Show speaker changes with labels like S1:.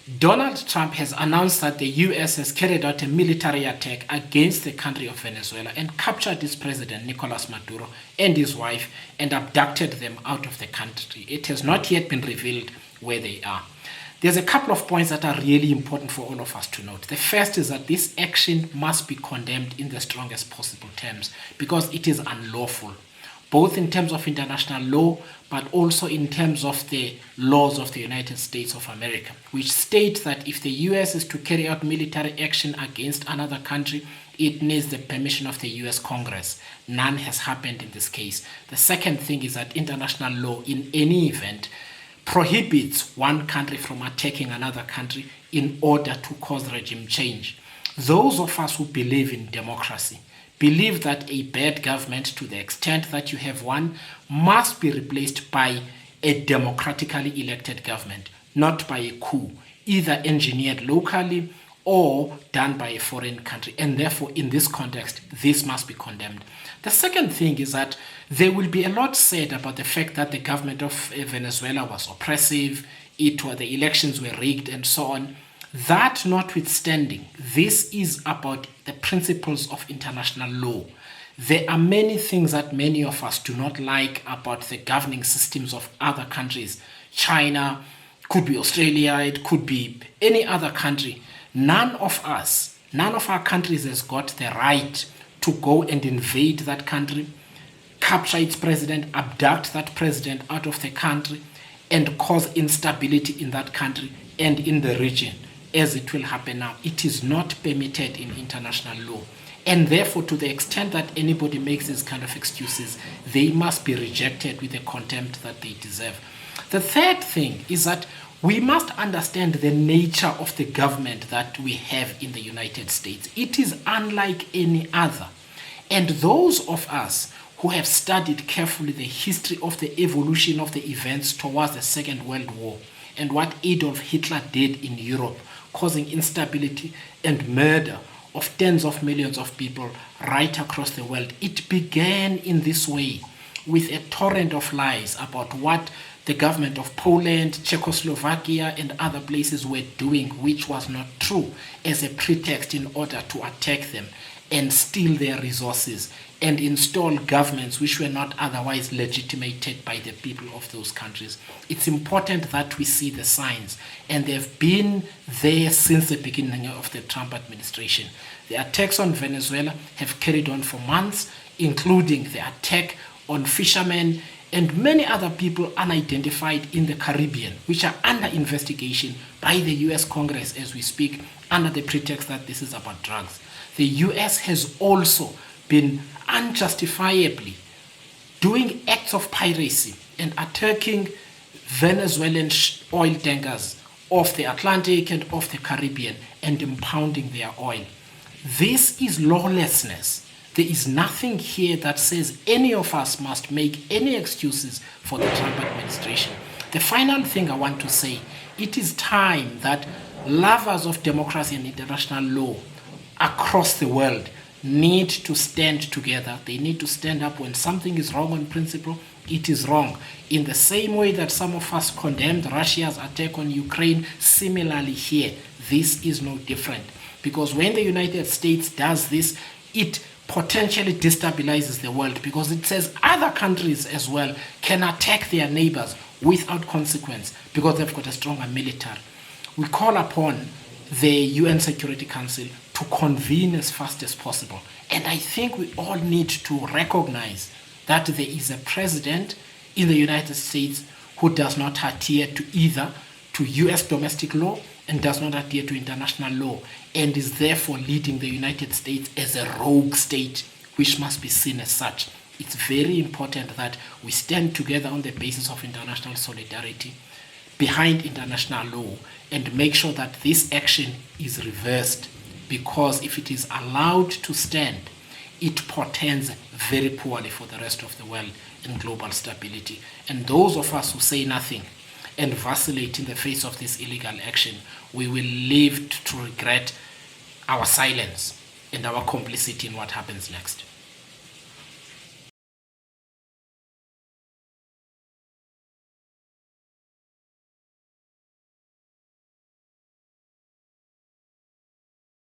S1: Donald Trump has announced that the US has carried out a military attack against the country of Venezuela and captured its president, Nicolas Maduro, and his wife and abducted them out of the country. It has not yet been revealed where they are. There's a couple of points that are really important for all of us to note. The first is that this action must be condemned in the strongest possible terms because it is unlawful, both in terms of international law, but also in terms of the laws of the United States of America, which state that if the US is to carry out military action against another country, it needs the permission of the US Congress. None has happened in this case. The second thing is that international law, in any event, prohibits one country from attacking another country in order to cause regime change. Those of us who believe in democracy believe that a bad government, to the extent that you have one, must be replaced by a democratically elected government, not by a coup, either engineered locally or done by a foreign country. And therefore, in this context, this must be condemned. The second thing is that there will be a lot said about the fact that the government of Venezuela was oppressive, the elections were rigged, and so on. That notwithstanding, this is about the principles of international law. There are many things that many of us do not like about the governing systems of other countries. China, could be Australia, it could be any other country. None of our countries has got the right to go and invade that country, capture its president, abduct that president out of the country, and cause instability in that country and in the region, as it will happen now. It is not permitted in international law. And therefore, to the extent that anybody makes these kind of excuses, they must be rejected with the contempt that they deserve. The third thing is that we must understand the nature of the government that we have in the United States. It is unlike any other. And those of us who have studied carefully the history of the evolution of the events towards the Second World War and what Adolf Hitler did in Europe, causing instability and murder of tens of millions of people right across the world. It began in this way, with a torrent of lies about what the government of Poland, Czechoslovakia, and other places were doing, which was not true, as a pretext in order to attack them and steal their resources and install governments which were not otherwise legitimated by the people of those countries. It's important that we see the signs, and they've been there since the beginning of the Trump administration. The attacks on Venezuela have carried on for months, including the attack on fishermen and many other people unidentified in the Caribbean, which are under investigation by the US Congress as we speak, under the pretext that this is about drugs. The US has also been unjustifiably doing acts of piracy and attacking Venezuelan oil tankers off the Atlantic and off the Caribbean and impounding their oil. This is lawlessness. There is nothing here that says any of us must make any excuses for the Trump administration. The final thing I want to say, it is time that lovers of democracy and international law across the world need to stand together. They need to stand up when something is wrong on principle. It is wrong. In the same way that some of us condemned Russia's attack on Ukraine, similarly here, this is no different. Because when the United States does this, it potentially destabilizes the world, because it says other countries as well can attack their neighbors without consequence because they've got a stronger military. We call upon the UN Security Council to convene as fast as possible. And I think we all need to recognize that there is a president in the United States who does not adhere to either to US domestic law and does not adhere to international law, and is therefore leading the United States as a rogue state, which must be seen as such. It's very important that we stand together on the basis of international solidarity behind international law and make sure that this action is reversed, because if it is allowed to stand, it portends very poorly for the rest of the world and global stability. And those of us who say nothing and vacillate in the face of this illegal action, we will live to regret our silence and our complicity in what happens next.